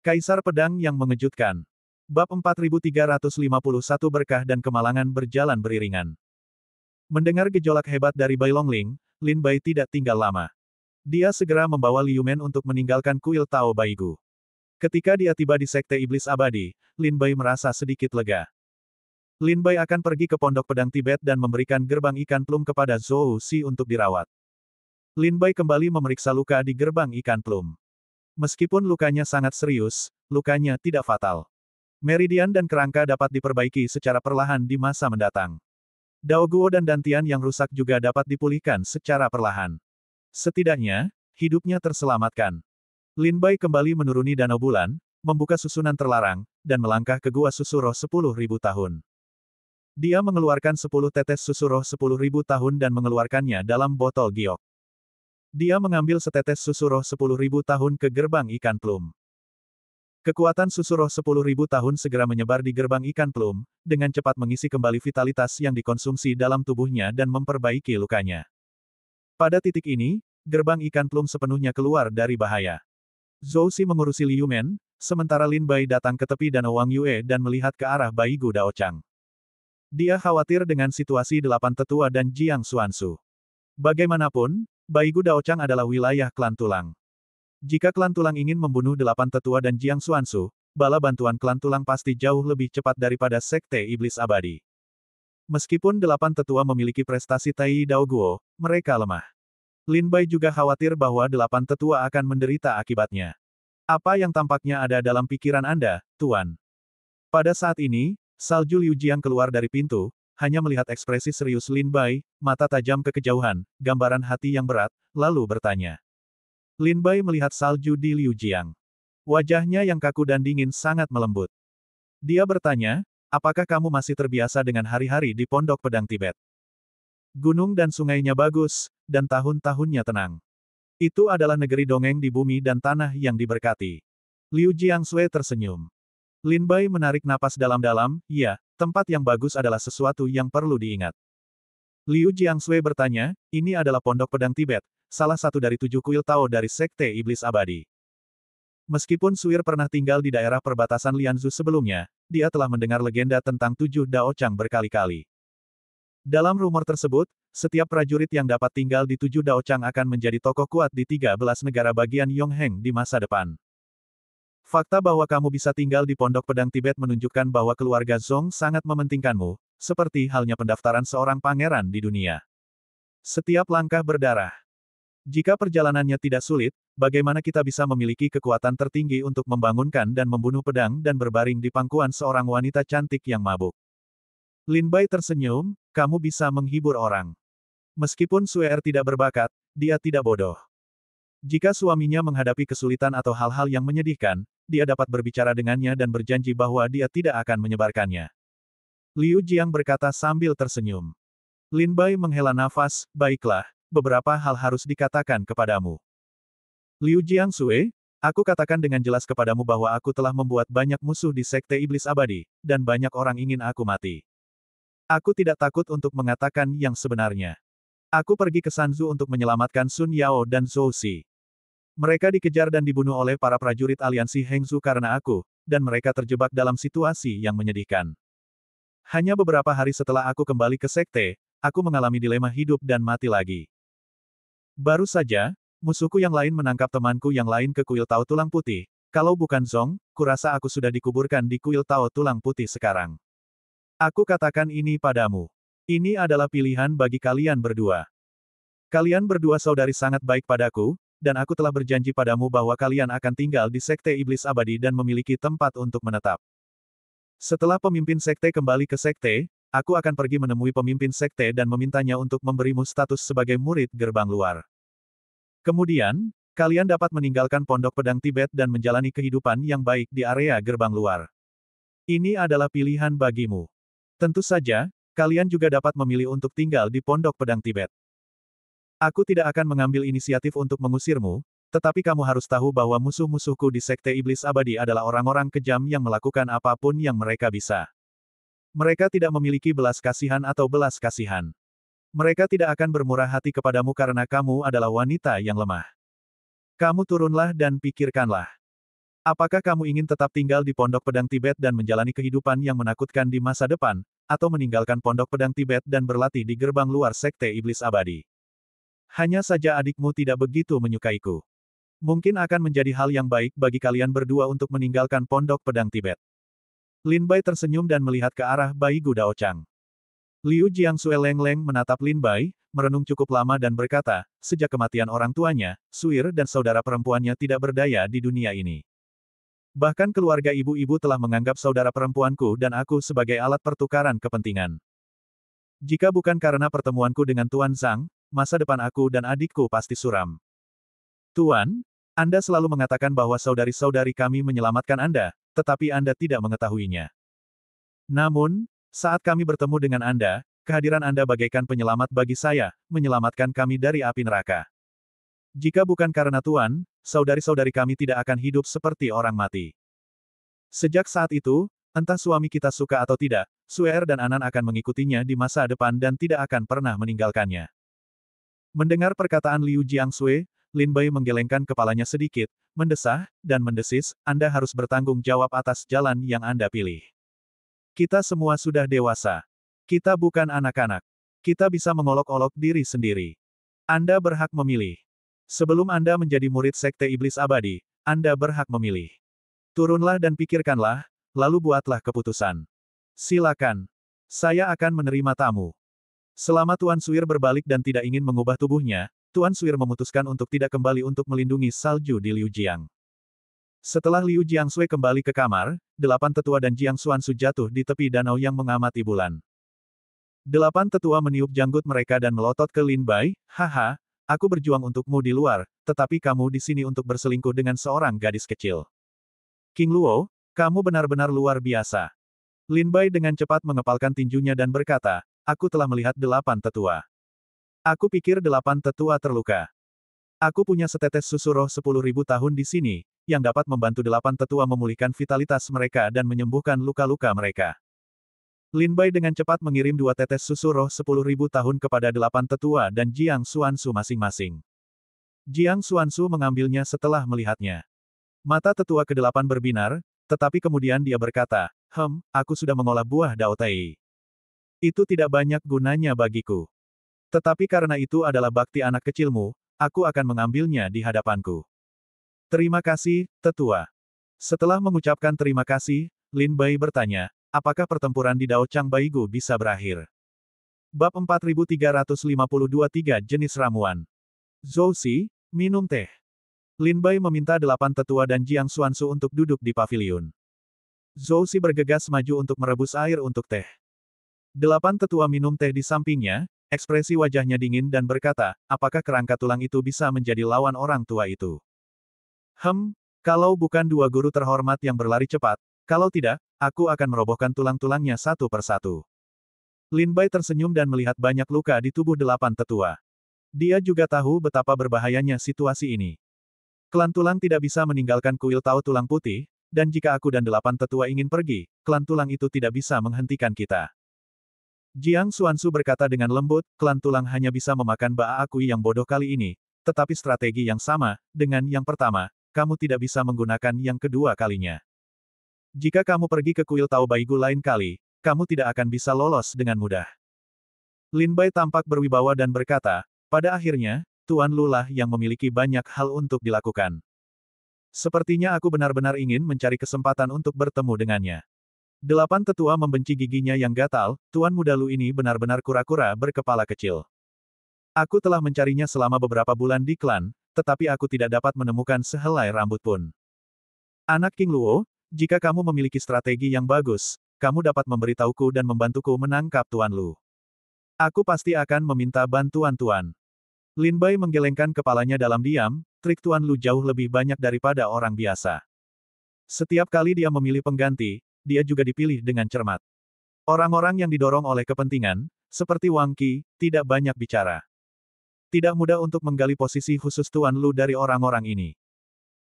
Kaisar Pedang yang Mengejutkan. Bab 4351 Berkah dan Kemalangan berjalan beriringan. Mendengar gejolak hebat dari Bai Longling, Lin Bai tidak tinggal lama. Dia segera membawa Liu Men untuk meninggalkan kuil Tao Baigu. Ketika dia tiba di Sekte Iblis Abadi, Lin Bai merasa sedikit lega. Lin Bai akan pergi ke Pondok Pedang Tibet dan memberikan gerbang ikan plum kepada Zhou Xi untuk dirawat. Lin Bai kembali memeriksa luka di gerbang ikan plum. Meskipun lukanya sangat serius, lukanya tidak fatal. Meridian dan kerangka dapat diperbaiki secara perlahan di masa mendatang. Daoguo dan Dantian yang rusak juga dapat dipulihkan secara perlahan. Setidaknya, hidupnya terselamatkan. Lin Bai kembali menuruni Danau Bulan, membuka susunan terlarang, dan melangkah ke Gua Susu Roh 10.000 tahun. Dia mengeluarkan 10 tetes susu roh 10.000 tahun dan mengeluarkannya dalam botol giok. Dia mengambil setetes susu roh 10.000 tahun ke gerbang ikan plum. Kekuatan susu roh 10.000 tahun segera menyebar di gerbang ikan plum, dengan cepat mengisi kembali vitalitas yang dikonsumsi dalam tubuhnya dan memperbaiki lukanya. Pada titik ini, gerbang ikan plum sepenuhnya keluar dari bahaya. Zhou Xi mengurusi Liu Men, sementara Lin Bai datang ke tepi danau Wang Yue dan melihat ke arah Baigu Daochang. Dia khawatir dengan situasi delapan tetua dan Jiang Xuansu. Bagaimanapun, Baigu Daochang adalah wilayah klan tulang. Jika klan tulang ingin membunuh delapan tetua dan Jiang Xuansu, bala bantuan klan tulang pasti jauh lebih cepat daripada Sekte Iblis Abadi. Meskipun delapan tetua memiliki prestasi Tai Daoguo, mereka lemah. Lin Bai juga khawatir bahwa delapan tetua akan menderita akibatnya. Apa yang tampaknya ada dalam pikiran Anda, Tuan? Pada saat ini, salju Liu Jiang keluar dari pintu, hanya melihat ekspresi serius Lin Bai, mata tajam ke kejauhan, gambaran hati yang berat, lalu bertanya. Lin Bai melihat salju di Liu Jiang. Wajahnya yang kaku dan dingin sangat melembut. Dia bertanya, apakah kamu masih terbiasa dengan hari-hari di Pondok Pedang Tibet? Gunung dan sungainya bagus, dan tahun-tahunnya tenang. Itu adalah negeri dongeng di bumi dan tanah yang diberkati. Liu Jiangsui tersenyum. Lin Bai menarik napas dalam-dalam, ya, tempat yang bagus adalah sesuatu yang perlu diingat. Liu Jiangsui bertanya, ini adalah Pondok Pedang Tibet, salah satu dari 7 kuil Tao dari Sekte Iblis Abadi. Meskipun Suir pernah tinggal di daerah perbatasan Lianzu sebelumnya, dia telah mendengar legenda tentang 7 Daochang berkali-kali. Dalam rumor tersebut, setiap prajurit yang dapat tinggal di 7 Daochang akan menjadi tokoh kuat di 13 negara bagian Yongheng di masa depan. Fakta bahwa kamu bisa tinggal di Pondok Pedang Tibet menunjukkan bahwa keluarga Zhong sangat mementingkanmu, seperti halnya pendaftaran seorang pangeran di dunia. Setiap langkah berdarah. Jika perjalanannya tidak sulit, bagaimana kita bisa memiliki kekuatan tertinggi untuk membangunkan dan membunuh pedang dan berbaring di pangkuan seorang wanita cantik yang mabuk? Lin Bai tersenyum, kamu bisa menghibur orang. Meskipun Suer tidak berbakat, dia tidak bodoh. Jika suaminya menghadapi kesulitan atau hal-hal yang menyedihkan, dia dapat berbicara dengannya dan berjanji bahwa dia tidak akan menyebarkannya. Liu Jiang berkata sambil tersenyum. Lin Bai menghela nafas, baiklah, beberapa hal harus dikatakan kepadamu. Liu Jiangsui, aku katakan dengan jelas kepadamu bahwa aku telah membuat banyak musuh di Sekte Iblis Abadi, dan banyak orang ingin aku mati. Aku tidak takut untuk mengatakan yang sebenarnya. Aku pergi ke Sanzu untuk menyelamatkan Sun Yao dan Zhou Xi. Mereka dikejar dan dibunuh oleh para prajurit aliansi Hengzu karena aku, dan mereka terjebak dalam situasi yang menyedihkan. Hanya beberapa hari setelah aku kembali ke Sekte, aku mengalami dilema hidup dan mati lagi. Baru saja, musuhku yang lain menangkap temanku yang lain ke kuil Tao Tulang Putih. Kalau bukan Zhong, kurasa aku sudah dikuburkan di kuil Tao Tulang Putih sekarang. Aku katakan ini padamu. Ini adalah pilihan bagi kalian berdua. Kalian berdua saudari sangat baik padaku, dan aku telah berjanji padamu bahwa kalian akan tinggal di Sekte Iblis Abadi dan memiliki tempat untuk menetap. Setelah pemimpin Sekte kembali ke Sekte, aku akan pergi menemui pemimpin Sekte dan memintanya untuk memberimu status sebagai murid gerbang luar. Kemudian, kalian dapat meninggalkan Pondok Pedang Tibet dan menjalani kehidupan yang baik di area gerbang luar. Ini adalah pilihan bagimu. Tentu saja, kalian juga dapat memilih untuk tinggal di Pondok Pedang Tibet. Aku tidak akan mengambil inisiatif untuk mengusirmu, tetapi kamu harus tahu bahwa musuh-musuhku di Sekte Iblis Abadi adalah orang-orang kejam yang melakukan apapun yang mereka bisa. Mereka tidak memiliki belas kasihan atau belas kasihan. Mereka tidak akan bermurah hati kepadamu karena kamu adalah wanita yang lemah. Kamu turunlah dan pikirkanlah. Apakah kamu ingin tetap tinggal di Pondok Pedang Tibet dan menjalani kehidupan yang menakutkan di masa depan, atau meninggalkan Pondok Pedang Tibet dan berlatih di gerbang luar Sekte Iblis Abadi? Hanya saja adikmu tidak begitu menyukaiku. Mungkin akan menjadi hal yang baik bagi kalian berdua untuk meninggalkan Pondok Pedang Tibet. Lin Bai tersenyum dan melihat ke arah Baigu Dao Chang. Liu Jiangsui leng-leng menatap Lin Bai, merenung cukup lama dan berkata, sejak kematian orang tuanya, Suir dan saudara perempuannya tidak berdaya di dunia ini. Bahkan keluarga ibu-ibu telah menganggap saudara perempuanku dan aku sebagai alat pertukaran kepentingan. Jika bukan karena pertemuanku dengan Tuan Zhang, masa depan aku dan adikku pasti suram. Tuan, Anda selalu mengatakan bahwa saudari-saudari kami menyelamatkan Anda, tetapi Anda tidak mengetahuinya. Namun, saat kami bertemu dengan Anda, kehadiran Anda bagaikan penyelamat bagi saya, menyelamatkan kami dari api neraka. Jika bukan karena Tuan, saudari-saudari kami tidak akan hidup seperti orang mati. Sejak saat itu, entah suami kita suka atau tidak, Suer dan Anan akan mengikutinya di masa depan dan tidak akan pernah meninggalkannya. Mendengar perkataan Liu Jiangsui, Lin Bai menggelengkan kepalanya sedikit, mendesah, dan mendesis, Anda harus bertanggung jawab atas jalan yang Anda pilih. Kita semua sudah dewasa. Kita bukan anak-anak. Kita bisa mengolok-olok diri sendiri. Anda berhak memilih. Sebelum Anda menjadi murid Sekte Iblis Abadi, Anda berhak memilih. Turunlah dan pikirkanlah, lalu buatlah keputusan. Silakan. Saya akan menerima tamu. Selama Tuan Suir berbalik dan tidak ingin mengubah tubuhnya, Tuan Suir memutuskan untuk tidak kembali untuk melindungi salju di Liujiang. Setelah Liu Jiangsui kembali ke kamar, 8 tetua dan Jiang Xuansu jatuh di tepi danau yang mengamati bulan. 8 tetua meniup janggut mereka dan melotot ke Lin Bai, haha, aku berjuang untukmu di luar, tetapi kamu di sini untuk berselingkuh dengan seorang gadis kecil. King Luo, kamu benar-benar luar biasa. Lin Bai dengan cepat mengepalkan tinjunya dan berkata, aku telah melihat 8 tetua. Aku pikir 8 tetua terluka. Aku punya setetes susu roh 10.000 tahun di sini, yang dapat membantu 8 tetua memulihkan vitalitas mereka dan menyembuhkan luka-luka mereka. Lin Bai dengan cepat mengirim 2 tetes susu roh 10.000 tahun kepada 8 tetua dan Jiang Xuansu masing-masing. Jiang Xuansu mengambilnya setelah melihatnya. Mata tetua ke-8 berbinar, tetapi kemudian dia berkata, aku sudah mengolah buah Dao Tai. Itu tidak banyak gunanya bagiku. Tetapi karena itu adalah bakti anak kecilmu, aku akan mengambilnya di hadapanku. Terima kasih, tetua. Setelah mengucapkan terima kasih, Lin Bai bertanya, apakah pertempuran di Dao Chang Baigu bisa berakhir? Bab 4352 3 Jenis Ramuan. Zhou Xi, minum teh. Lin Bai meminta 8 tetua dan Jiang Xuansu untuk duduk di paviliun. Zhou Xi bergegas maju untuk merebus air untuk teh. 8 tetua minum teh di sampingnya, ekspresi wajahnya dingin dan berkata, apakah kerangka tulang itu bisa menjadi lawan orang tua itu? Kalau bukan 2 guru terhormat yang berlari cepat, kalau tidak, aku akan merobohkan tulang-tulangnya satu persatu. Lin Bai tersenyum dan melihat banyak luka di tubuh 8 tetua. Dia juga tahu betapa berbahayanya situasi ini. Klan tulang tidak bisa meninggalkan kuil Tao tulang putih, dan jika aku dan 8 tetua ingin pergi, klan tulang itu tidak bisa menghentikan kita. Jiang Xuansu berkata dengan lembut, klan tulang hanya bisa memakan Ba Akui yang bodoh kali ini, tetapi strategi yang sama, dengan yang pertama, kamu tidak bisa menggunakan yang kedua kalinya. Jika kamu pergi ke kuil Tao Baigu lain kali, kamu tidak akan bisa lolos dengan mudah. Lin Bai tampak berwibawa dan berkata, pada akhirnya, Tuan Lu lah yang memiliki banyak hal untuk dilakukan. Sepertinya aku benar-benar ingin mencari kesempatan untuk bertemu dengannya. 8 tetua membenci giginya yang gatal, Tuan Muda Lu ini benar-benar kura-kura berkepala kecil. Aku telah mencarinya selama beberapa bulan di klan, tetapi aku tidak dapat menemukan sehelai rambut pun. Anak King Luo, jika kamu memiliki strategi yang bagus, kamu dapat memberitahuku dan membantuku menangkap Tuan Lu. Aku pasti akan meminta bantuan Tuan. Lin Bai menggelengkan kepalanya dalam diam, trik Tuan Lu jauh lebih banyak daripada orang biasa. Setiap kali dia memilih pengganti, dia juga dipilih dengan cermat. Orang-orang yang didorong oleh kepentingan, seperti Wang Qi, tidak banyak bicara. Tidak mudah untuk menggali posisi khusus Tuan Lu dari orang-orang ini.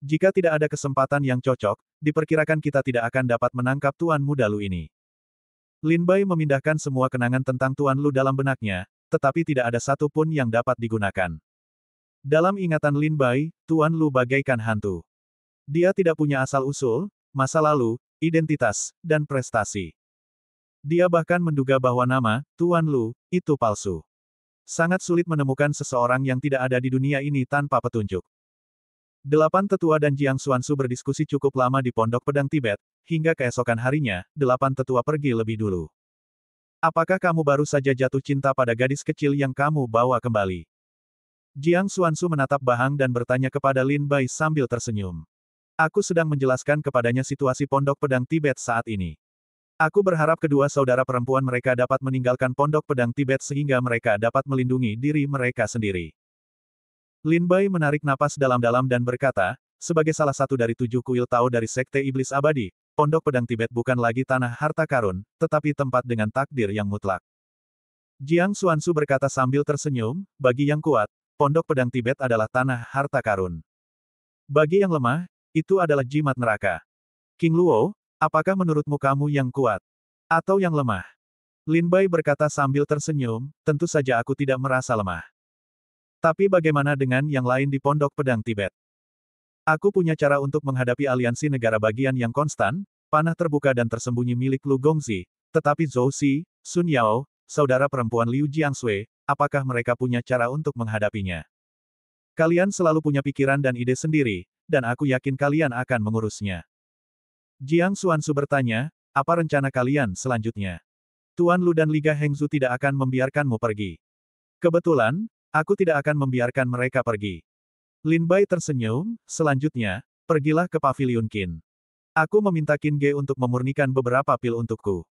Jika tidak ada kesempatan yang cocok, diperkirakan kita tidak akan dapat menangkap Tuan Muda Lu ini. Lin Bai memindahkan semua kenangan tentang Tuan Lu dalam benaknya, tetapi tidak ada satu pun yang dapat digunakan. Dalam ingatan Lin Bai, Tuan Lu bagaikan hantu. Dia tidak punya asal-usul, masa lalu, identitas, dan prestasi. Dia bahkan menduga bahwa nama, Tuan Lu, itu palsu. Sangat sulit menemukan seseorang yang tidak ada di dunia ini tanpa petunjuk. 8 tetua dan Jiang Xuanzu berdiskusi cukup lama di Pondok Pedang Tibet, hingga keesokan harinya, 8 tetua pergi lebih dulu. Apakah kamu baru saja jatuh cinta pada gadis kecil yang kamu bawa kembali? Jiang Xuanzu menatap Bahang dan bertanya kepada Lin Bai sambil tersenyum. Aku sedang menjelaskan kepadanya situasi Pondok Pedang Tibet saat ini. Aku berharap kedua saudara perempuan mereka dapat meninggalkan Pondok Pedang Tibet sehingga mereka dapat melindungi diri mereka sendiri. Lin Bai menarik napas dalam-dalam dan berkata, sebagai salah satu dari 7 kuil Tao dari Sekte Iblis Abadi, Pondok Pedang Tibet bukan lagi tanah harta karun, tetapi tempat dengan takdir yang mutlak. Jiang Xuanzu berkata sambil tersenyum, bagi yang kuat, Pondok Pedang Tibet adalah tanah harta karun. Bagi yang lemah, itu adalah jimat neraka. King Luo, apakah menurutmu kamu yang kuat? Atau yang lemah? Lin Bai berkata sambil tersenyum, tentu saja aku tidak merasa lemah. Tapi bagaimana dengan yang lain di Pondok Pedang Tibet? Aku punya cara untuk menghadapi aliansi negara bagian yang konstan, panah terbuka dan tersembunyi milik Lu Gongzi, tetapi Zhou Xi, Sun Yao, saudara perempuan Liu Jiangshui, apakah mereka punya cara untuk menghadapinya? Kalian selalu punya pikiran dan ide sendiri, dan aku yakin kalian akan mengurusnya. Jiang Xuanzu bertanya, apa rencana kalian selanjutnya? Tuan Lu dan Liga Hengzu tidak akan membiarkanmu pergi. Kebetulan, aku tidak akan membiarkan mereka pergi. Lin Bai tersenyum, selanjutnya, pergilah ke Paviliun Qin. Aku meminta Qin Ge untuk memurnikan beberapa pil untukku.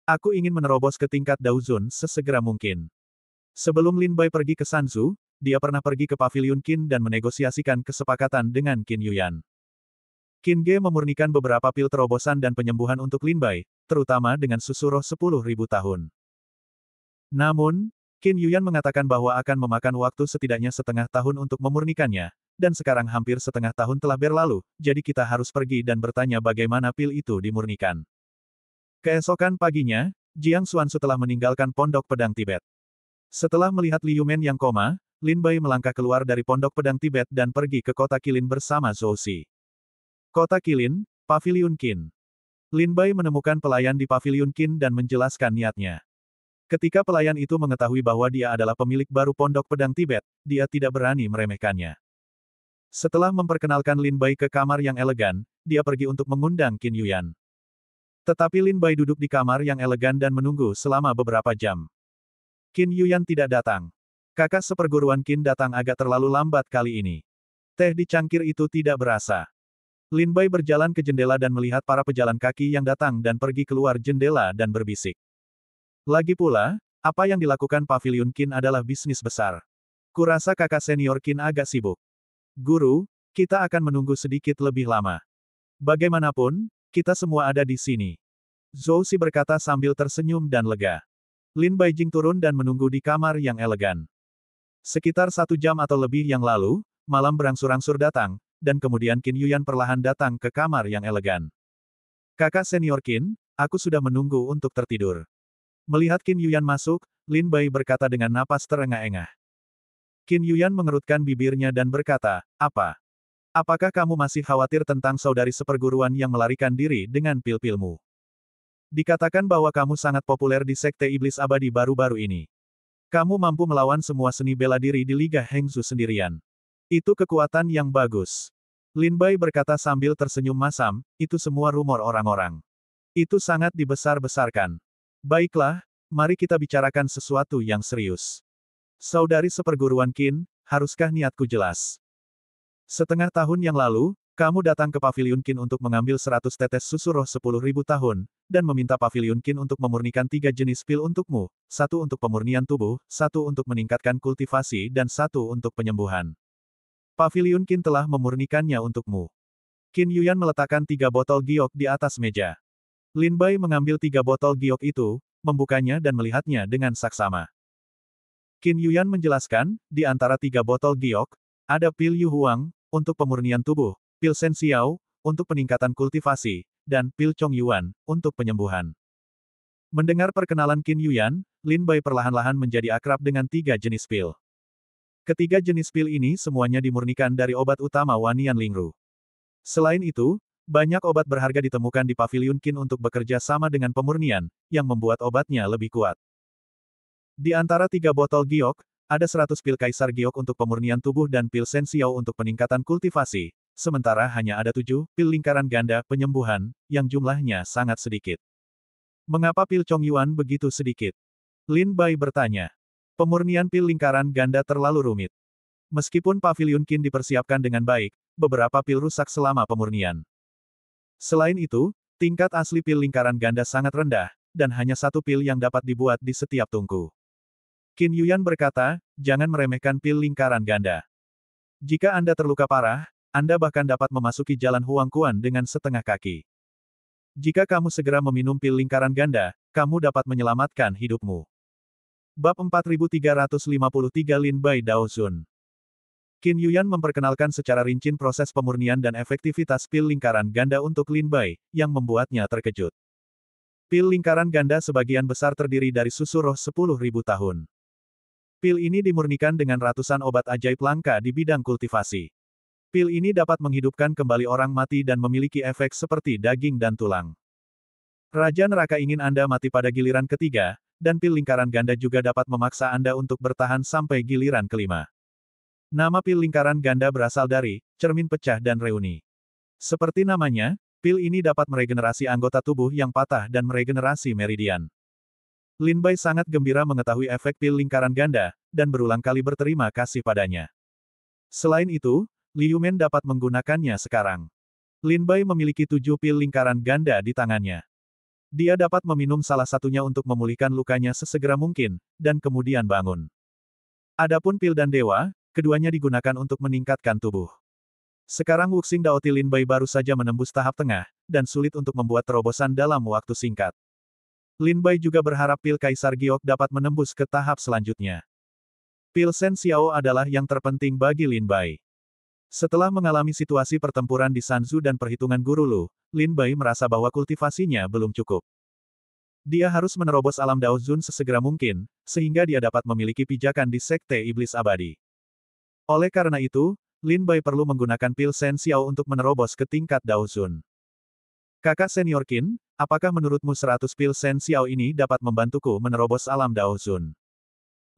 Aku ingin menerobos ke tingkat Daozun sesegera mungkin. Sebelum Lin Bai pergi ke Sanzu, dia pernah pergi ke Paviliun Qin dan menegosiasikan kesepakatan dengan Qin Yuyan. Qin Ge memurnikan beberapa pil terobosan dan penyembuhan untuk Lin Bai, terutama dengan susu roh 10.000 tahun. Namun, Qin Yuyan mengatakan bahwa akan memakan waktu setidaknya setengah tahun untuk memurnikannya, dan sekarang hampir setengah tahun telah berlalu, jadi kita harus pergi dan bertanya bagaimana pil itu dimurnikan. Keesokan paginya, Jiang Xuanzu telah meninggalkan Pondok Pedang Tibet. Setelah melihat Liu Men yang koma, Lin Bai melangkah keluar dari Pondok Pedang Tibet dan pergi ke Kota Qilin bersama Zhou Xi. Kota Qilin, Paviliun Qin. Lin Bai menemukan pelayan di Paviliun Qin dan menjelaskan niatnya. Ketika pelayan itu mengetahui bahwa dia adalah pemilik baru Pondok Pedang Tibet, dia tidak berani meremehkannya. Setelah memperkenalkan Lin Bai ke kamar yang elegan, dia pergi untuk mengundang Qin Yuyan. Tetapi Lin Bai duduk di kamar yang elegan dan menunggu selama beberapa jam. Qin Yuyan tidak datang. Kakak seperguruan Qin datang agak terlalu lambat kali ini. Teh di cangkir itu tidak berasa. Lin Bai berjalan ke jendela dan melihat para pejalan kaki yang datang dan pergi keluar jendela dan berbisik. Lagi pula, apa yang dilakukan Paviliun Qin adalah bisnis besar. Kurasa kakak senior Qin agak sibuk. Guru, kita akan menunggu sedikit lebih lama. Bagaimanapun, kita semua ada di sini. Zhou Xi berkata sambil tersenyum dan lega. Lin Baijing turun dan menunggu di kamar yang elegan. Sekitar 1 jam atau lebih yang lalu, malam berangsur-angsur datang, dan kemudian Qin Yuyan perlahan datang ke kamar yang elegan. Kakak senior Qin, aku sudah menunggu untuk tertidur. Melihat Qin Yuyan masuk, Lin Bai berkata dengan napas terengah-engah. Qin Yuyan mengerutkan bibirnya dan berkata, apa? Apakah kamu masih khawatir tentang saudari seperguruan yang melarikan diri dengan pil-pilmu? Dikatakan bahwa kamu sangat populer di Sekte Iblis Abadi baru-baru ini. Kamu mampu melawan semua seni bela diri di Liga Hengzu sendirian. Itu kekuatan yang bagus. Lin Bai berkata sambil tersenyum masam, itu semua rumor orang-orang. Itu sangat dibesar-besarkan. Baiklah, mari kita bicarakan sesuatu yang serius. Saudari seperguruan Qin, haruskah niatku jelas? Setengah tahun yang lalu, kamu datang ke Paviliun Qin untuk mengambil 100 tetes susu roh 10.000 tahun, dan meminta Paviliun Qin untuk memurnikan 3 jenis pil untukmu, 1 untuk pemurnian tubuh, 1 untuk meningkatkan kultivasi dan 1 untuk penyembuhan. Paviliun Qin telah memurnikannya untukmu. Qin Yuyan meletakkan 3 botol giok di atas meja. Lin Bai mengambil 3 botol giok itu, membukanya dan melihatnya dengan saksama. Qin Yuyan menjelaskan, di antara 3 botol giok, ada pil Yu Huang, untuk pemurnian tubuh, pil Shen Xiao, untuk peningkatan kultivasi, dan pil Chong Yuan, untuk penyembuhan. Mendengar perkenalan Qin Yuyan, Lin Bai perlahan-lahan menjadi akrab dengan 3 jenis pil. Ketiga jenis pil ini semuanya dimurnikan dari obat utama Wanian Lingru. Selain itu, banyak obat berharga ditemukan di Paviliun Qin untuk bekerja sama dengan pemurnian, yang membuat obatnya lebih kuat. Di antara 3 botol giok, ada 100 pil Kaisar Giok untuk pemurnian tubuh dan pil Shen Xiao untuk peningkatan kultivasi, sementara hanya ada 7 pil lingkaran ganda penyembuhan, yang jumlahnya sangat sedikit. Mengapa pil Chong Yuan begitu sedikit? Lin Bai bertanya. Pemurnian pil lingkaran ganda terlalu rumit. Meskipun Paviliun Qin dipersiapkan dengan baik, beberapa pil rusak selama pemurnian. Selain itu, tingkat asli pil lingkaran ganda sangat rendah, dan hanya 1 pil yang dapat dibuat di setiap tungku. Qin Yuyan berkata, jangan meremehkan pil lingkaran ganda. Jika Anda terluka parah, Anda bahkan dapat memasuki jalan Huang Kuan dengan setengah kaki. Jika kamu segera meminum pil lingkaran ganda, kamu dapat menyelamatkan hidupmu. Bab 4353 Lin Bai Dao Zun. Qin Yuyan memperkenalkan secara rinci proses pemurnian dan efektivitas pil lingkaran ganda untuk Lin Bai, yang membuatnya terkejut. Pil lingkaran ganda sebagian besar terdiri dari susu roh 10.000 tahun. Pil ini dimurnikan dengan ratusan obat ajaib langka di bidang kultivasi. Pil ini dapat menghidupkan kembali orang mati dan memiliki efek seperti daging dan tulang. Raja Neraka ingin Anda mati pada giliran ketiga, dan pil lingkaran ganda juga dapat memaksa Anda untuk bertahan sampai giliran kelima. Nama pil lingkaran ganda berasal dari cermin pecah dan reuni. Seperti namanya, pil ini dapat meregenerasi anggota tubuh yang patah dan meregenerasi meridian. Lin Bai sangat gembira mengetahui efek pil lingkaran ganda, dan berulang kali berterima kasih padanya. Selain itu, Liu Men dapat menggunakannya sekarang. Lin Bai memiliki 7 pil lingkaran ganda di tangannya. Dia dapat meminum salah satunya untuk memulihkan lukanya sesegera mungkin, dan kemudian bangun. Adapun pil dan dewa, keduanya digunakan untuk meningkatkan tubuh. Sekarang Wuxing Daoti Lin Bai baru saja menembus tahap tengah, dan sulit untuk membuat terobosan dalam waktu singkat. Lin Bai juga berharap pil Kaisar Giok dapat menembus ke tahap selanjutnya. Pil Shen Xiao adalah yang terpenting bagi Lin Bai. Setelah mengalami situasi pertempuran di Sanzu dan perhitungan Guru Lu, Lin Bai merasa bahwa kultivasinya belum cukup. Dia harus menerobos alam Dao Zun sesegera mungkin, sehingga dia dapat memiliki pijakan di Sekte Iblis Abadi. Oleh karena itu, Lin Bai perlu menggunakan pil Shen Xiao untuk menerobos ke tingkat Dao Zun. Kakak senior Qin, apakah menurutmu 100 pil Shen Xiao ini dapat membantuku menerobos alam Dao Zun?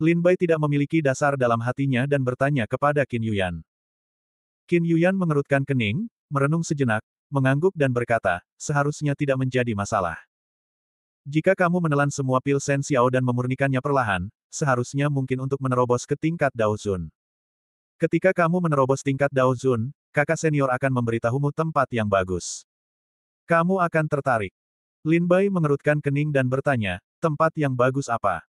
Lin Bai tidak memiliki dasar dalam hatinya dan bertanya kepada Qin Yuyan. Qin Yuyan mengerutkan kening, merenung sejenak, mengangguk dan berkata, seharusnya tidak menjadi masalah. Jika kamu menelan semua pil Shen Xiao dan memurnikannya perlahan, seharusnya mungkin untuk menerobos ke tingkat Dao Zun. Ketika kamu menerobos tingkat Dao Zun, kakak senior akan memberitahumu tempat yang bagus. Kamu akan tertarik. Lin Bai mengerutkan kening dan bertanya, tempat yang bagus apa?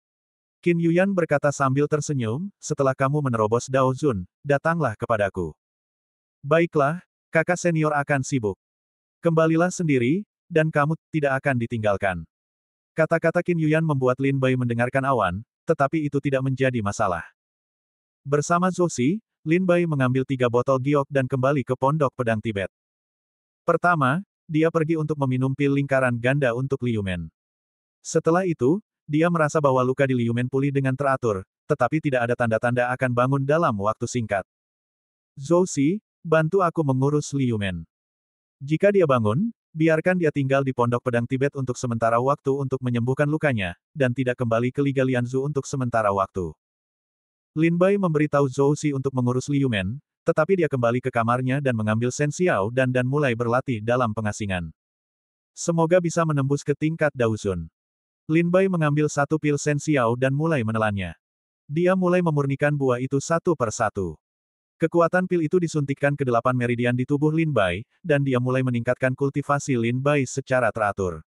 Qin Yuyan berkata sambil tersenyum, setelah kamu menerobos Dao Zun, datanglah kepadaku. Baiklah, kakak senior akan sibuk. Kembalilah sendiri, dan kamu tidak akan ditinggalkan. Kata-kata Qin Yuyan membuat Lin Bai mendengarkan awan, tetapi itu tidak menjadi masalah. Bersama Zhou Si, Lin Bai mengambil 3 botol giok dan kembali ke Pondok Pedang Tibet. Pertama, dia pergi untuk meminum pil lingkaran ganda untuk Liu Men. Setelah itu, dia merasa bahwa luka di Liu Men pulih dengan teratur, tetapi tidak ada tanda-tanda akan bangun dalam waktu singkat. Zhou Si, bantu aku mengurus Liu Men. Jika dia bangun, biarkan dia tinggal di Pondok Pedang Tibet untuk sementara waktu untuk menyembuhkan lukanya, dan tidak kembali ke Liga Lianzu untuk sementara waktu. Lin Bai memberitahu Zhou Si untuk mengurus Liu Men, tetapi dia kembali ke kamarnya dan mengambil Shen Xiao dan mulai berlatih dalam pengasingan. Semoga bisa menembus ke tingkat Dao Zun. Lin Bai mengambil 1 pil Shen Xiao dan mulai menelannya. Dia mulai memurnikan buah itu satu per satu. Kekuatan pil itu disuntikkan ke 8 meridian di tubuh Lin Bai, dan dia mulai meningkatkan kultivasi Lin Bai secara teratur.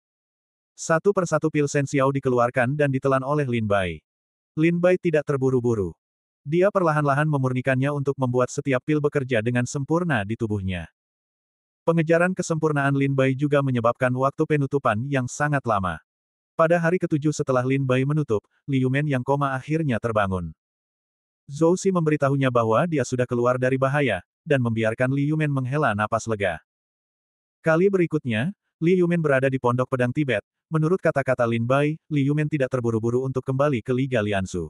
Satu per satu pil Shen Xiao dikeluarkan dan ditelan oleh Lin Bai. Lin Bai tidak terburu-buru. Dia perlahan-lahan memurnikannya untuk membuat setiap pil bekerja dengan sempurna di tubuhnya. Pengejaran kesempurnaan Lin Bai juga menyebabkan waktu penutupan yang sangat lama. Pada hari ke-7 setelah Lin Bai menutup, Liu Men yang koma akhirnya terbangun. Zhou Si memberitahunya bahwa dia sudah keluar dari bahaya, dan membiarkan Liu Men menghela napas lega. Kali berikutnya, Liu Men berada di Pondok Pedang Tibet. Menurut kata-kata Lin Bai, Liu Men tidak terburu-buru untuk kembali ke Liga Lianzu.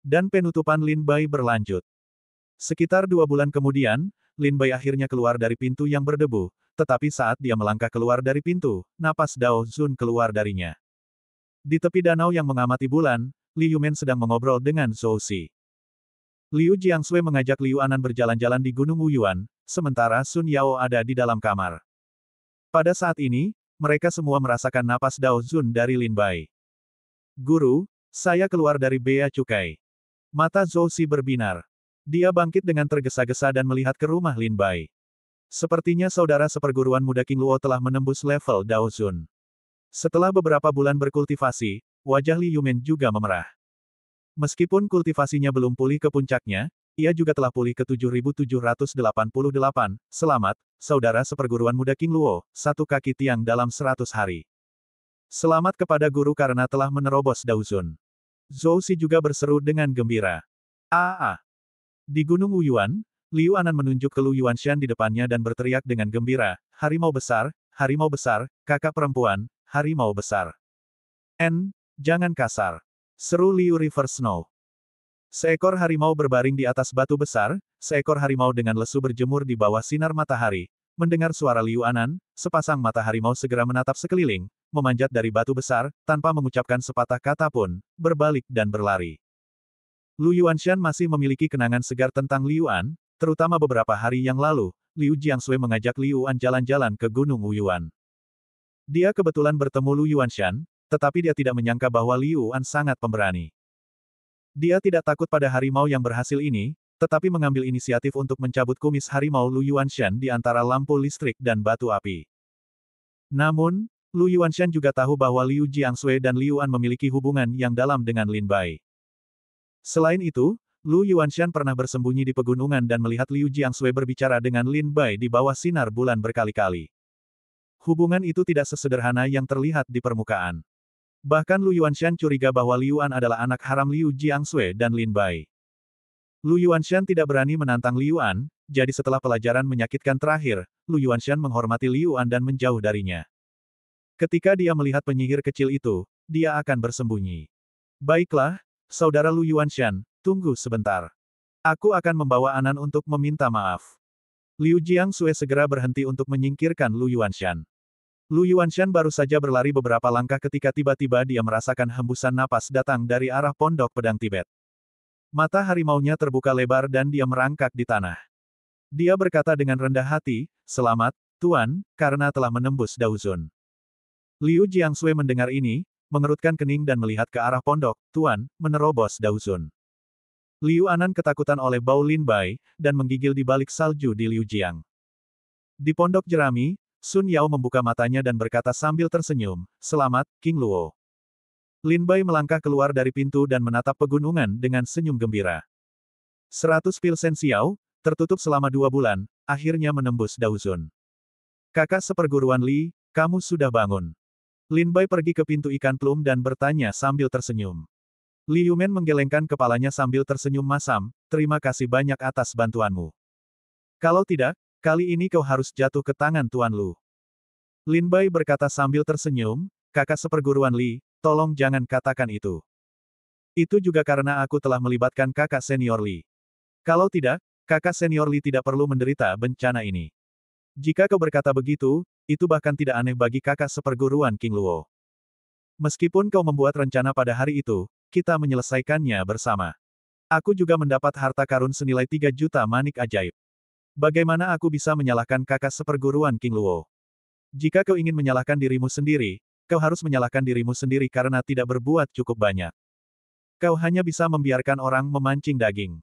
Dan penutupan Lin Bai berlanjut. Sekitar 2 bulan kemudian, Lin Bai akhirnya keluar dari pintu yang berdebu, tetapi saat dia melangkah keluar dari pintu, napas Dao Zun keluar darinya. Di tepi danau yang mengamati bulan, Li Yumen sedang mengobrol dengan Zhou Si. Liu Jiangshui mengajak Liu Anan berjalan-jalan di Gunung Wuyuan, sementara Sun Yao ada di dalam kamar. Pada saat ini, mereka semua merasakan napas Dao Zun dari Lin Bai. Guru, saya keluar dari bea cukai. Mata Zhou Si berbinar. Dia bangkit dengan tergesa-gesa dan melihat ke rumah Lin Bai. Sepertinya saudara seperguruan muda King Luo telah menembus level Dao Zun. Setelah beberapa bulan berkultivasi, wajah Li Yumen juga memerah. Meskipun kultivasinya belum pulih ke puncaknya, ia juga telah pulih ke 7.788. Selamat, saudara seperguruan muda King Luo, satu kaki tiang dalam 100 hari. Selamat kepada guru karena telah menerobos Dao Zun. Zhou Si juga berseru dengan gembira. Di Gunung Wuyuan, Liu Anan menunjuk ke Lu Yuanshan di depannya dan berteriak dengan gembira, harimau besar, kakak perempuan, harimau besar. Jangan kasar. Seru Liu River Snow. Seekor harimau berbaring di atas batu besar, seekor harimau dengan lesu berjemur di bawah sinar matahari. Mendengar suara Liu Anan, sepasang mata harimau segera menatap sekeliling, memanjat dari batu besar, tanpa mengucapkan sepatah kata pun, berbalik dan berlari. Lu Yuanshan masih memiliki kenangan segar tentang Liu An, terutama beberapa hari yang lalu, Liu Jiangshui mengajak Liu An jalan-jalan ke Gunung Wuyuan. Dia kebetulan bertemu Lu Yuanshan, tetapi dia tidak menyangka bahwa Liu An sangat pemberani. Dia tidak takut pada harimau yang berhasil ini, tetapi mengambil inisiatif untuk mencabut kumis harimau Lu Yuanshan di antara lampu listrik dan batu api. Namun, Lu Yuanshan juga tahu bahwa Liu Jiangshui dan Liu An memiliki hubungan yang dalam dengan Lin Bai. Selain itu, Lu Yuanshan pernah bersembunyi di pegunungan dan melihat Liu Jiangshui berbicara dengan Lin Bai di bawah sinar bulan berkali-kali. Hubungan itu tidak sesederhana yang terlihat di permukaan. Bahkan Lu Yuanshan curiga bahwa Liu An adalah anak haram Liu Jiangshui dan Lin Bai. Lu Yuanshan tidak berani menantang Liu An, jadi setelah pelajaran menyakitkan terakhir, Lu Yuanshan menghormati Liu An dan menjauh darinya. Ketika dia melihat penyihir kecil itu, dia akan bersembunyi. Baiklah, saudara Lu Yuanshan, tunggu sebentar. Aku akan membawa Anan untuk meminta maaf. Liu Jiangshui segera berhenti untuk menyingkirkan Lu Yuanshan. Lu Yuanshan baru saja berlari beberapa langkah ketika tiba-tiba dia merasakan hembusan napas datang dari arah pondok pedang Tibet. Mata harimaunya terbuka lebar dan dia merangkak di tanah. Dia berkata dengan rendah hati, "Selamat, Tuan, karena telah menembus Dao Zun." Liu Jiangshui mendengar ini, mengerutkan kening dan melihat ke arah pondok, "Tuan, menerobos Dao Zun." Liu Anan ketakutan oleh bau Lin Bai, dan menggigil di balik salju di Liu Jiang. Di pondok jerami, Sun Yao membuka matanya dan berkata sambil tersenyum, "Selamat, King Luo." Lin Bai melangkah keluar dari pintu dan menatap pegunungan dengan senyum gembira. 100 pil Sen Xiao, tertutup selama 2 bulan, akhirnya menembus Dao Zun. Kakak seperguruan Li, kamu sudah bangun. Lin Bai pergi ke pintu ikan plum dan bertanya sambil tersenyum. Li Yumen menggelengkan kepalanya sambil tersenyum masam, "Terima kasih banyak atas bantuanmu. Kalau tidak, kali ini kau harus jatuh ke tangan Tuan Lu." Lin Bai berkata sambil tersenyum, "Kakak seperguruan Li, tolong jangan katakan itu. Itu juga karena aku telah melibatkan kakak senior Li. Kalau tidak, kakak senior Li tidak perlu menderita bencana ini. Jika kau berkata begitu, itu bahkan tidak aneh bagi kakak seperguruan King Luo. Meskipun kau membuat rencana pada hari itu, kita menyelesaikannya bersama. Aku juga mendapat harta karun senilai 3 juta manik ajaib. Bagaimana aku bisa menyalahkan kakak seperguruan King Luo? Jika kau ingin menyalahkan dirimu sendiri, kau harus menyalahkan dirimu sendiri karena tidak berbuat cukup banyak. Kau hanya bisa membiarkan orang memancing daging."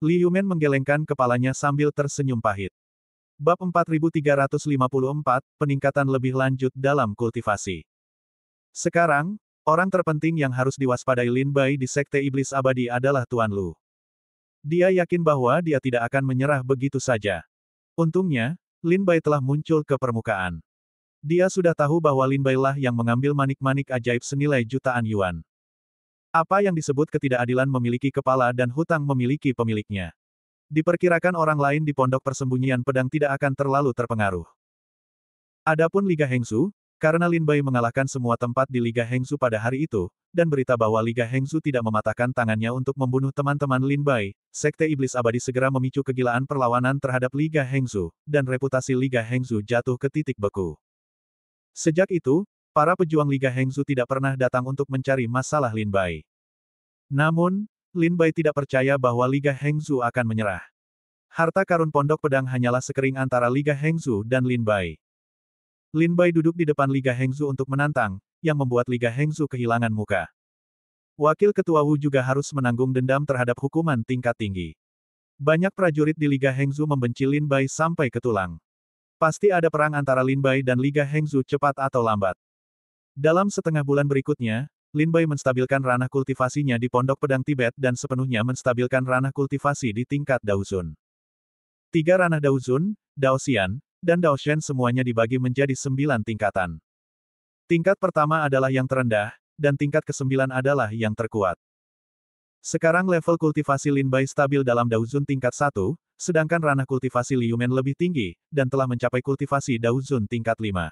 Li Yumen menggelengkan kepalanya sambil tersenyum pahit. Bab 4354, Peningkatan lebih lanjut dalam kultivasi. Sekarang, orang terpenting yang harus diwaspadai Lin Bai di Sekte Iblis Abadi adalah Tuan Lu. Dia yakin bahwa dia tidak akan menyerah begitu saja. Untungnya, Lin Bai telah muncul ke permukaan. Dia sudah tahu bahwa Lin Bai lah yang mengambil manik-manik ajaib senilai jutaan yuan. Apa yang disebut ketidakadilan memiliki kepala dan hutang memiliki pemiliknya. Diperkirakan orang lain di pondok persembunyian pedang tidak akan terlalu terpengaruh. Adapun Liga Hengsu, Karena Lin Bai mengalahkan semua tempat di Liga Hengsu pada hari itu, dan berita bahwa Liga Hengsu tidak mematahkan tangannya untuk membunuh teman-teman Lin Bai, Sekte Iblis Abadi segera memicu kegilaan perlawanan terhadap Liga Hengsu, dan reputasi Liga Hengsu jatuh ke titik beku. Sejak itu, para pejuang Liga Hengsu tidak pernah datang untuk mencari masalah Lin Bai. Namun, Lin Bai tidak percaya bahwa Liga Hengsu akan menyerah. Harta karun pondok pedang hanyalah sekering antara Liga Hengsu dan Lin Bai. Lin Bai duduk di depan Liga Hengsu untuk menantang, yang membuat Liga Hengsu kehilangan muka. Wakil Ketua Wu juga harus menanggung dendam terhadap hukuman tingkat tinggi. Banyak prajurit di Liga Hengsu membenci Lin Bai sampai ke tulang. Pasti ada perang antara Lin Bai dan Liga Hengsu cepat atau lambat. Dalam setengah bulan berikutnya, Lin Bai menstabilkan ranah kultivasinya di Pondok Pedang Tibet dan sepenuhnya menstabilkan ranah kultivasi di tingkat Daozun. 3 ranah Daozun, Daoxian, dan Daoshen semuanya dibagi menjadi 9 tingkatan. Tingkat pertama adalah yang terendah, dan tingkat ke-9 adalah yang terkuat. Sekarang level kultivasi Lin Bai stabil dalam Daozun tingkat 1, sedangkan ranah kultivasi Liu Men lebih tinggi, dan telah mencapai kultivasi Daozun tingkat 5.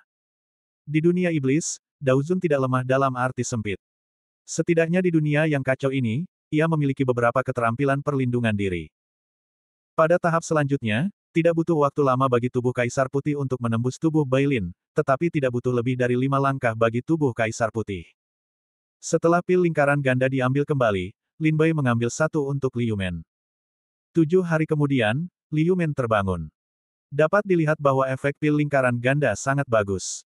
Di dunia iblis, Daozun tidak lemah dalam arti sempit. Setidaknya di dunia yang kacau ini, ia memiliki beberapa keterampilan perlindungan diri. Pada tahap selanjutnya, tidak butuh waktu lama bagi tubuh Kaisar Putih untuk menembus tubuh Bailin, tetapi tidak butuh lebih dari 5 langkah bagi tubuh Kaisar Putih. Setelah pil lingkaran ganda diambil kembali, Lin Bai mengambil satu untuk Liu Men. 7 hari kemudian, Liu Men terbangun. Dapat dilihat bahwa efek pil lingkaran ganda sangat bagus.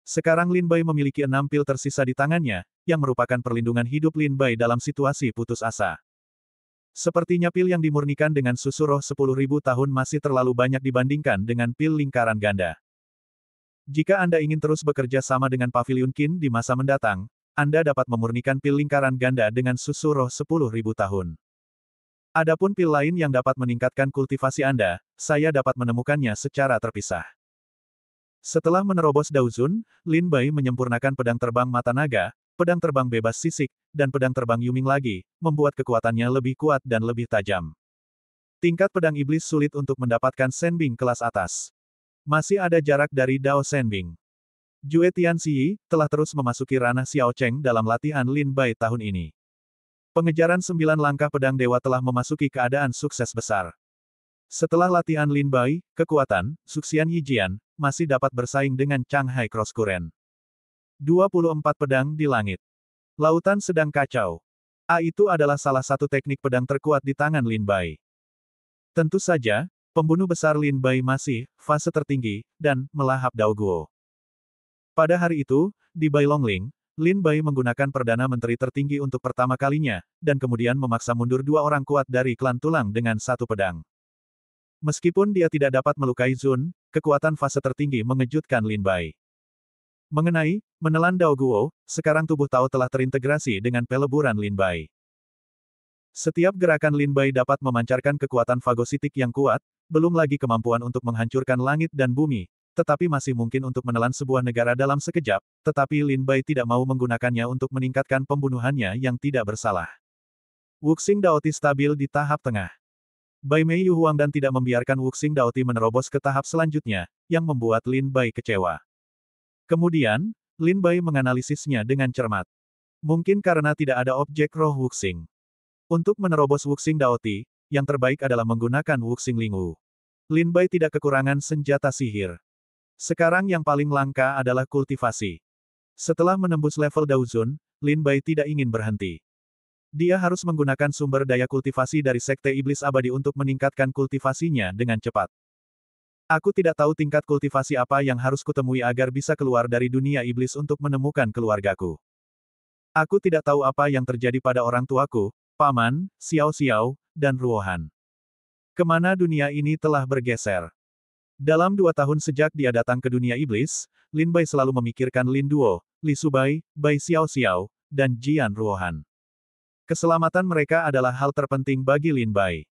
Sekarang Lin Bai memiliki 6 pil tersisa di tangannya, yang merupakan perlindungan hidup Lin Bai dalam situasi putus asa. Sepertinya pil yang dimurnikan dengan susu roh 10.000 tahun masih terlalu banyak dibandingkan dengan pil lingkaran ganda. Jika Anda ingin terus bekerja sama dengan Pavilion Qin di masa mendatang, Anda dapat memurnikan pil lingkaran ganda dengan susu roh 10.000 tahun. Adapun pil lain yang dapat meningkatkan kultivasi Anda, saya dapat menemukannya secara terpisah. Setelah menerobos Daozun, Lin Bai menyempurnakan pedang terbang mata naga, pedang terbang bebas sisik, dan pedang terbang Yuming lagi, membuat kekuatannya lebih kuat dan lebih tajam. Tingkat pedang iblis sulit untuk mendapatkan Shenbing kelas atas. Masih ada jarak dari Dao Shenbing. Jue Tianxi telah terus memasuki ranah Xiao Cheng dalam latihan Lin Bai tahun ini. Pengejaran 9 langkah pedang dewa telah memasuki keadaan sukses besar. Setelah latihan Lin Bai, kekuatan, Suxian Yijian, masih dapat bersaing dengan Shanghai Cross Current. 24 pedang di langit. Lautan sedang kacau. Itu adalah salah satu teknik pedang terkuat di tangan Lin Bai. Tentu saja, pembunuh besar Lin Bai masih, fase tertinggi, dan, melahap Dao Guo. Pada hari itu, di Bailongling, Lin Bai menggunakan Perdana Menteri tertinggi untuk pertama kalinya, dan kemudian memaksa mundur 2 orang kuat dari klan tulang dengan 1 pedang. Meskipun dia tidak dapat melukai Zun, kekuatan fase tertinggi mengejutkan Lin Bai. Mengenai menelan Dao Guo, sekarang tubuh Tao telah terintegrasi dengan peleburan Lin Bai. Setiap gerakan Lin Bai dapat memancarkan kekuatan fagositik yang kuat, belum lagi kemampuan untuk menghancurkan langit dan bumi, tetapi masih mungkin untuk menelan sebuah negara dalam sekejap, tetapi Lin Bai tidak mau menggunakannya untuk meningkatkan pembunuhannya yang tidak bersalah. Wuxing Daoti stabil di tahap tengah. Bai Mei Yu Huang dan tidak membiarkan Wuxing Daoti menerobos ke tahap selanjutnya, yang membuat Lin Bai kecewa. Kemudian, Lin Bai menganalisisnya dengan cermat. Mungkin karena tidak ada objek roh Wuxing. Untuk menerobos Wuxing Daoti, yang terbaik adalah menggunakan Wuxing Lingwu. Lin Bai tidak kekurangan senjata sihir. Sekarang yang paling langka adalah kultivasi. Setelah menembus level Daozun, Lin Bai tidak ingin berhenti. Dia harus menggunakan sumber daya kultivasi dari Sekte Iblis Abadi untuk meningkatkan kultivasinya dengan cepat. Aku tidak tahu tingkat kultivasi apa yang harus kutemui agar bisa keluar dari dunia iblis untuk menemukan keluargaku. Aku tidak tahu apa yang terjadi pada orang tuaku, Paman, Xiao Xiao, dan Ruohan. Kemana dunia ini telah bergeser? Dalam 2 tahun sejak dia datang ke dunia iblis, Lin Bai selalu memikirkan Lin Duo, Li Subai, Bai Xiao Xiao, dan Jian Ruohan. Keselamatan mereka adalah hal terpenting bagi Lin Bai.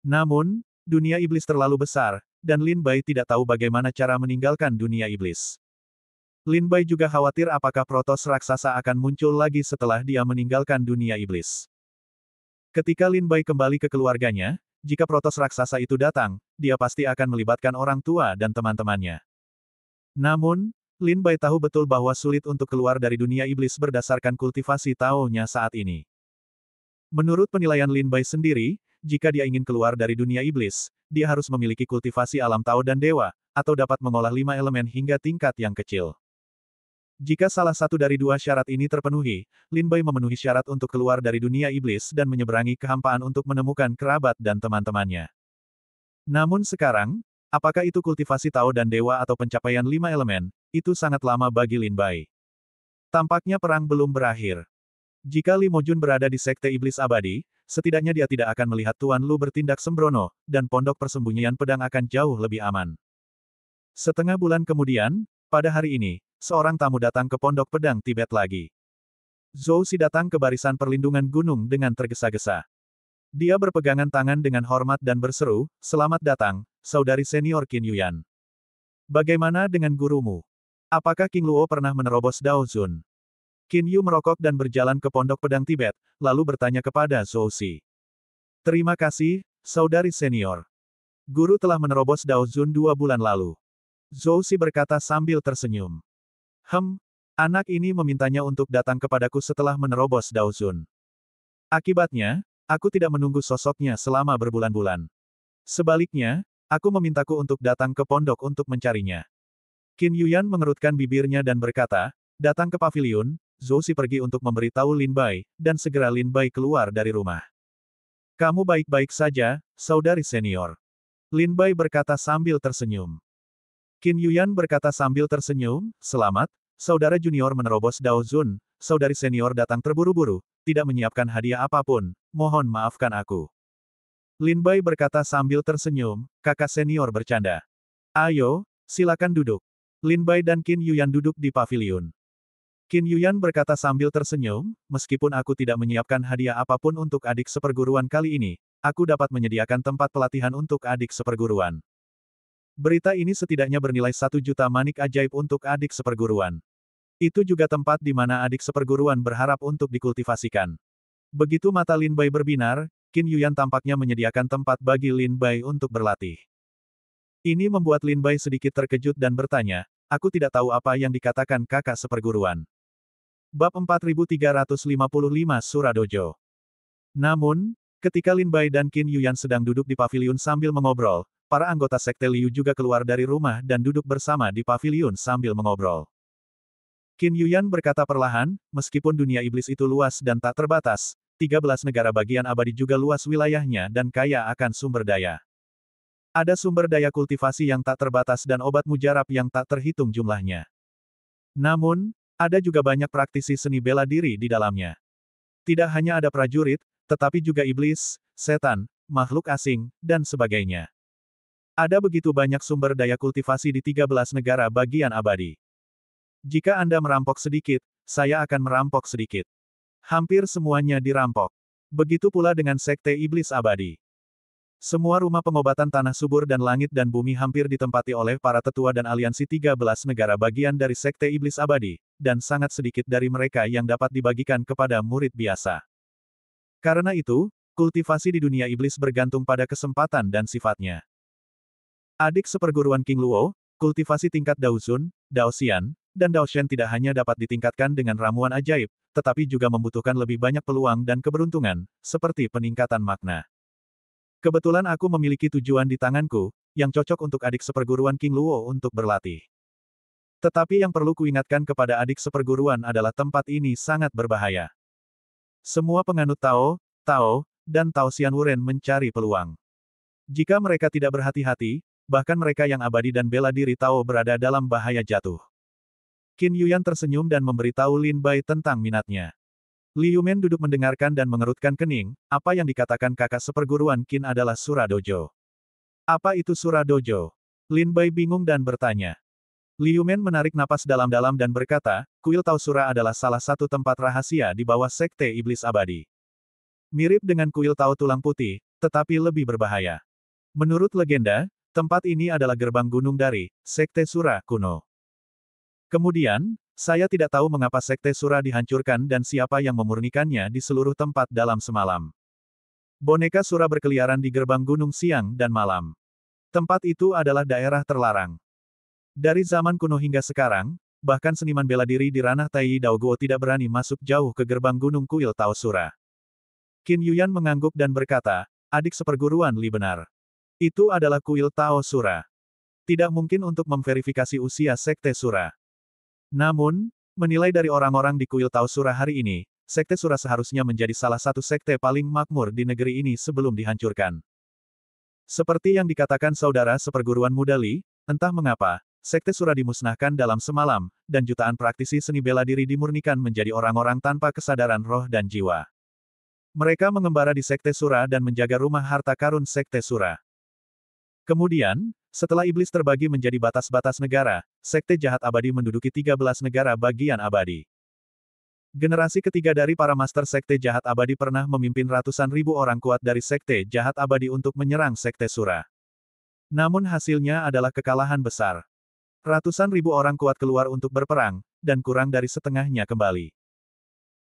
Namun, dunia iblis terlalu besar, dan Lin Bai tidak tahu bagaimana cara meninggalkan dunia iblis. Lin Bai juga khawatir apakah protos raksasa akan muncul lagi setelah dia meninggalkan dunia iblis. Ketika Lin Bai kembali ke keluarganya, jika protos raksasa itu datang, dia pasti akan melibatkan orang tua dan teman-temannya. Namun, Lin Bai tahu betul bahwa sulit untuk keluar dari dunia iblis berdasarkan kultivasi Tao-nya saat ini. Menurut penilaian Lin Bai sendiri, jika dia ingin keluar dari dunia iblis, dia harus memiliki kultivasi alam Tao dan dewa, atau dapat mengolah 5 elemen hingga tingkat yang kecil. Jika salah satu dari dua syarat ini terpenuhi, Lin Bai memenuhi syarat untuk keluar dari dunia iblis dan menyeberangi kehampaan untuk menemukan kerabat dan teman-temannya. Namun sekarang, apakah itu kultivasi Tao dan dewa atau pencapaian 5 elemen, itu sangat lama bagi Lin Bai. Tampaknya perang belum berakhir. Jika Li Mojun berada di Sekte Iblis Abadi, setidaknya dia tidak akan melihat Tuan Lu bertindak sembrono, dan pondok persembunyian pedang akan jauh lebih aman. Setengah bulan kemudian, pada hari ini, seorang tamu datang ke pondok pedang Tibet lagi. Zhou Si datang ke barisan perlindungan gunung dengan tergesa-gesa. Dia berpegangan tangan dengan hormat dan berseru, "Selamat datang, saudari senior Qin Yuyan. Bagaimana dengan gurumu? Apakah King Luo pernah menerobos Dao Zun?" Qin Yu merokok dan berjalan ke pondok pedang Tibet, lalu bertanya kepada Zhou Si. "Terima kasih, saudari senior. Guru telah menerobos Dao Zun 2 bulan lalu." Zhou Si berkata sambil tersenyum. Anak ini memintanya untuk datang kepadaku setelah menerobos Dao Zun. Akibatnya, aku tidak menunggu sosoknya selama berbulan-bulan. Sebaliknya, aku memintaku untuk datang ke pondok untuk mencarinya. Qin Yuyan mengerutkan bibirnya dan berkata, "Datang ke paviliun." Zhou Si pergi untuk memberitahu Lin Bai, dan segera Lin Bai keluar dari rumah. "Kamu baik-baik saja, saudari senior?" Lin Bai berkata sambil tersenyum. Qin Yuyan berkata sambil tersenyum, "Selamat, saudara junior menerobos Dao Zun, saudari senior datang terburu-buru, tidak menyiapkan hadiah apapun, mohon maafkan aku." Lin Bai berkata sambil tersenyum, "Kakak senior bercanda. Ayo, silakan duduk." Lin Bai dan Qin Yuyan duduk di paviliun. Qin Yuyan berkata sambil tersenyum, "Meskipun aku tidak menyiapkan hadiah apapun untuk adik seperguruan kali ini, aku dapat menyediakan tempat pelatihan untuk adik seperguruan. Berita ini setidaknya bernilai 1 juta manik ajaib untuk adik seperguruan. Itu juga tempat di mana adik seperguruan berharap untuk dikultivasikan." Begitu mata Lin Bai berbinar, Qin Yuyan tampaknya menyediakan tempat bagi Lin Bai untuk berlatih. Ini membuat Lin Bai sedikit terkejut dan bertanya, "Aku tidak tahu apa yang dikatakan kakak seperguruan." Bab 4355 Suradojo. Namun, ketika Lin Bai dan Qin Yuyan sedang duduk di paviliun sambil mengobrol, para anggota Sekte Liu juga keluar dari rumah dan duduk bersama di paviliun sambil mengobrol. Qin Yuyan berkata perlahan, "Meskipun dunia iblis itu luas dan tak terbatas, 13 negara bagian abadi juga luas wilayahnya dan kaya akan sumber daya. Ada sumber daya kultivasi yang tak terbatas dan obat mujarab yang tak terhitung jumlahnya. Namun, ada juga banyak praktisi seni bela diri di dalamnya. Tidak hanya ada prajurit, tetapi juga iblis, setan, makhluk asing, dan sebagainya. Ada begitu banyak sumber daya kultivasi di 13 negara bagian abadi. Jika Anda merampok sedikit, saya akan merampok sedikit. Hampir semuanya dirampok. Begitu pula dengan Sekte Iblis Abadi. Semua rumah pengobatan tanah subur dan langit dan bumi hampir ditempati oleh para tetua dan aliansi 13 negara bagian dari Sekte Iblis Abadi, dan sangat sedikit dari mereka yang dapat dibagikan kepada murid biasa. Karena itu, kultivasi di dunia iblis bergantung pada kesempatan dan sifatnya. Adik seperguruan King Luo, kultivasi tingkat Daozun, Daoxian, dan Daoshen tidak hanya dapat ditingkatkan dengan ramuan ajaib, tetapi juga membutuhkan lebih banyak peluang dan keberuntungan, seperti peningkatan makna. Kebetulan aku memiliki tujuan di tanganku, yang cocok untuk adik seperguruan King Luo untuk berlatih. Tetapi yang perlu kuingatkan kepada adik seperguruan adalah tempat ini sangat berbahaya. Semua penganut Tao, dan Tao Xian Wuren mencari peluang. Jika mereka tidak berhati-hati, bahkan mereka yang abadi dan bela diri Tao berada dalam bahaya jatuh. Qin Yuyan tersenyum dan memberitahu Lin Bai tentang minatnya. Liu Men duduk mendengarkan dan mengerutkan kening, apa yang dikatakan kakak seperguruan Qin adalah Suradojo. Apa itu Suradojo? Lin Bai bingung dan bertanya. Liu Men menarik napas dalam-dalam dan berkata, kuil Tao Sura adalah salah satu tempat rahasia di bawah Sekte Iblis Abadi. Mirip dengan kuil Tao Tulang Putih, tetapi lebih berbahaya. Menurut legenda, tempat ini adalah gerbang gunung dari Sekte Sura kuno. Kemudian, saya tidak tahu mengapa Sekte Sura dihancurkan dan siapa yang memurnikannya di seluruh tempat dalam semalam. Boneka Sura berkeliaran di gerbang gunung siang dan malam. Tempat itu adalah daerah terlarang. Dari zaman kuno hingga sekarang, bahkan seniman bela diri di ranah Tai Dao Guo tidak berani masuk jauh ke gerbang Gunung Kuil Tao Sura. Qin Yuyan mengangguk dan berkata, adik seperguruan Li benar. Itu adalah kuil Tao Sura. Tidak mungkin untuk memverifikasi usia Sekte Sura. Namun, menilai dari orang-orang di kuil Tao Sura hari ini, Sekte Sura seharusnya menjadi salah satu sekte paling makmur di negeri ini sebelum dihancurkan. Seperti yang dikatakan saudara seperguruan muda Li, entah mengapa, Sekte Sura dimusnahkan dalam semalam, dan jutaan praktisi seni bela diri dimurnikan menjadi orang-orang tanpa kesadaran roh dan jiwa. Mereka mengembara di Sekte Sura dan menjaga rumah harta karun Sekte Sura. Kemudian, setelah iblis terbagi menjadi batas-batas negara, Sekte Jahat Abadi menduduki 13 negara bagian abadi. Generasi ketiga dari para master Sekte Jahat Abadi pernah memimpin ratusan ribu orang kuat dari Sekte Jahat Abadi untuk menyerang Sekte Sura. Namun hasilnya adalah kekalahan besar. Ratusan ribu orang kuat keluar untuk berperang, dan kurang dari setengahnya kembali.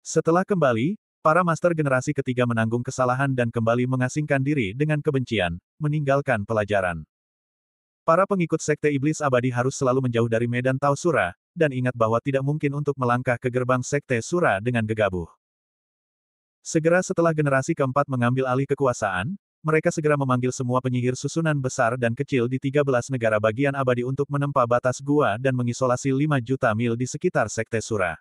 Setelah kembali, para master generasi ketiga menanggung kesalahan dan kembali mengasingkan diri dengan kebencian, meninggalkan pelajaran. Para pengikut Sekte Iblis Abadi harus selalu menjauh dari medan Tao Sura, dan ingat bahwa tidak mungkin untuk melangkah ke gerbang Sekte Sura dengan gegabah. Segera setelah generasi keempat mengambil alih kekuasaan, mereka segera memanggil semua penyihir susunan besar dan kecil di 13 negara bagian abadi untuk menempa batas gua dan mengisolasi 5 juta mil di sekitar Sekte Sura.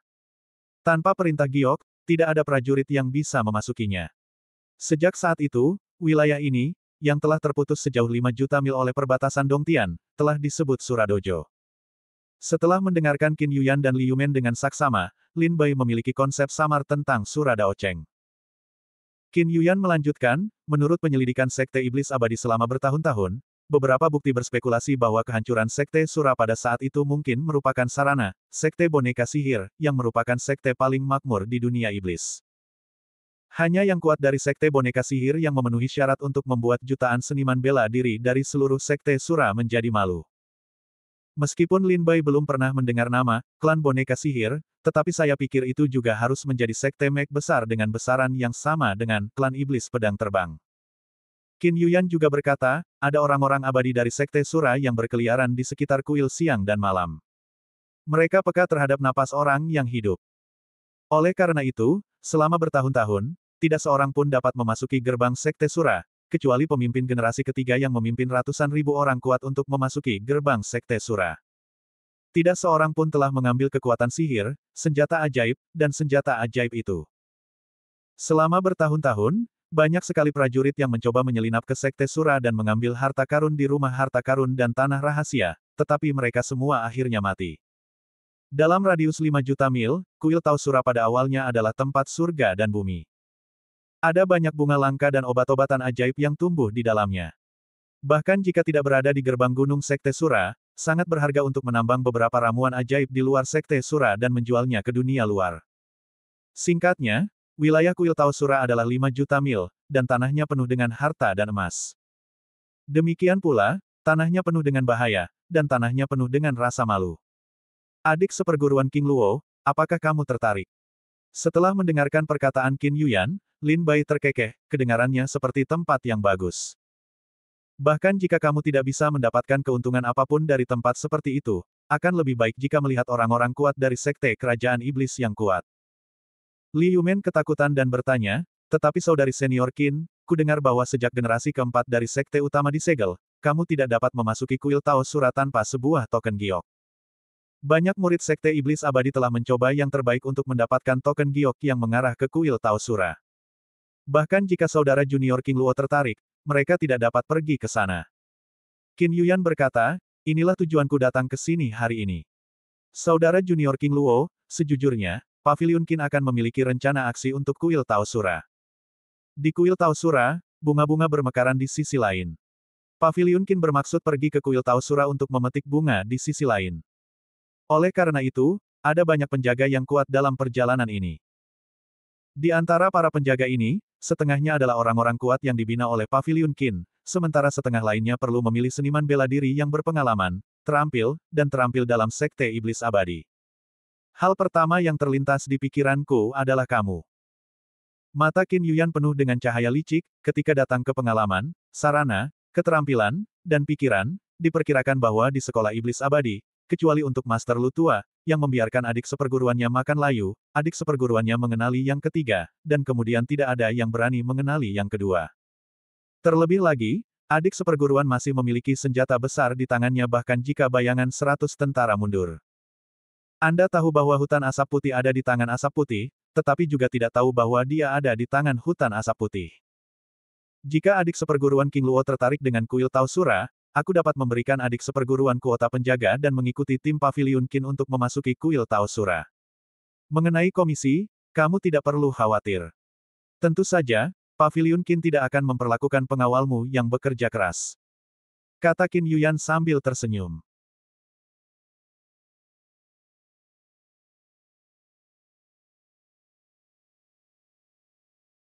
Tanpa perintah Giok, tidak ada prajurit yang bisa memasukinya. Sejak saat itu, wilayah ini, yang telah terputus sejauh 5 juta mil oleh perbatasan Dongtian, telah disebut Suradojo. Setelah mendengarkan Qin Yuyan dan Li Yumen dengan saksama, Lin Bai memiliki konsep samar tentang Suradaocheng. Qin Yuyan melanjutkan, menurut penyelidikan Sekte Iblis Abadi selama bertahun-tahun, beberapa bukti berspekulasi bahwa kehancuran Sekte Sura pada saat itu mungkin merupakan sarana, Sekte Boneka Sihir, yang merupakan sekte paling makmur di dunia iblis. Hanya yang kuat dari Sekte Boneka Sihir yang memenuhi syarat untuk membuat jutaan seniman bela diri dari seluruh Sekte Sura menjadi malu. Meskipun Lin Bai belum pernah mendengar nama, klan Boneka Sihir, tetapi saya pikir itu juga harus menjadi sekte meg besar dengan besaran yang sama dengan klan Iblis Pedang Terbang. Qin Yuyan juga berkata, ada orang-orang abadi dari Sekte Sura yang berkeliaran di sekitar kuil siang dan malam. Mereka peka terhadap napas orang yang hidup. Oleh karena itu, selama bertahun-tahun, tidak seorang pun dapat memasuki gerbang Sekte Sura, kecuali pemimpin generasi ketiga yang memimpin ratusan ribu orang kuat untuk memasuki gerbang Sekte Sura. Tidak seorang pun telah mengambil kekuatan sihir, senjata ajaib, dan senjata ajaib itu. Selama bertahun-tahun, banyak sekali prajurit yang mencoba menyelinap ke Sekte Sura dan mengambil harta karun di rumah harta karun dan tanah rahasia, tetapi mereka semua akhirnya mati. Dalam radius 5 juta mil, kuil Tao Sura pada awalnya adalah tempat surga dan bumi. Ada banyak bunga langka dan obat-obatan ajaib yang tumbuh di dalamnya. Bahkan jika tidak berada di gerbang gunung Sekte Sura, sangat berharga untuk menambang beberapa ramuan ajaib di luar Sekte Sura dan menjualnya ke dunia luar. Singkatnya, wilayah kuil Tao Sura adalah 5 juta mil, dan tanahnya penuh dengan harta dan emas. Demikian pula, tanahnya penuh dengan bahaya, dan tanahnya penuh dengan rasa malu. Adik seperguruan King Luo, apakah kamu tertarik? Setelah mendengarkan perkataan Qin Yuyan, Lin Bai terkekeh, kedengarannya seperti tempat yang bagus. Bahkan jika kamu tidak bisa mendapatkan keuntungan apapun dari tempat seperti itu, akan lebih baik jika melihat orang-orang kuat dari Sekte Kerajaan Iblis yang kuat. Li Yumen ketakutan dan bertanya, tetapi saudari senior Qin, ku dengar bahwa sejak generasi keempat dari Sekte Utama disegel, kamu tidak dapat memasuki kuil Tao Sura tanpa sebuah token giok. Banyak murid Sekte Iblis Abadi telah mencoba yang terbaik untuk mendapatkan token giok yang mengarah ke kuil Tao Sura. Bahkan jika saudara junior King Luo tertarik, mereka tidak dapat pergi ke sana. Qin Yuyan berkata, inilah tujuanku datang ke sini hari ini. Saudara junior King Luo, sejujurnya, Pavilion Qin akan memiliki rencana aksi untuk kuil Tao Sura. Di kuil Tao Sura, bunga-bunga bermekaran di sisi lain. Pavilion Qin bermaksud pergi ke kuil Tao Sura untuk memetik bunga di sisi lain. Oleh karena itu, ada banyak penjaga yang kuat dalam perjalanan ini. Di antara para penjaga ini, setengahnya adalah orang-orang kuat yang dibina oleh Pavilion Qin, sementara setengah lainnya perlu memilih seniman bela diri yang berpengalaman, terampil, dan terampil dalam Sekte Iblis Abadi. Hal pertama yang terlintas di pikiranku adalah kamu. Mata Qin Yuyan penuh dengan cahaya licik, ketika datang ke pengalaman, sarana, keterampilan, dan pikiran, diperkirakan bahwa di Sekolah Iblis Abadi, kecuali untuk Master Lu tua, yang membiarkan adik seperguruannya makan layu, adik seperguruannya mengenali yang ketiga, dan kemudian tidak ada yang berani mengenali yang kedua. Terlebih lagi, adik seperguruan masih memiliki senjata besar di tangannya bahkan jika bayangan 100 tentara mundur. Anda tahu bahwa hutan asap putih ada di tangan asap putih, tetapi juga tidak tahu bahwa dia ada di tangan hutan asap putih. Jika adik seperguruan King Luo tertarik dengan kuil Tausura, aku dapat memberikan adik seperguruan kuota penjaga dan mengikuti tim Paviliun Qin untuk memasuki kuil Tausura. Mengenai komisi, kamu tidak perlu khawatir. Tentu saja, Paviliun Qin tidak akan memperlakukan pengawalmu yang bekerja keras. Kata Qin Yuyan sambil tersenyum.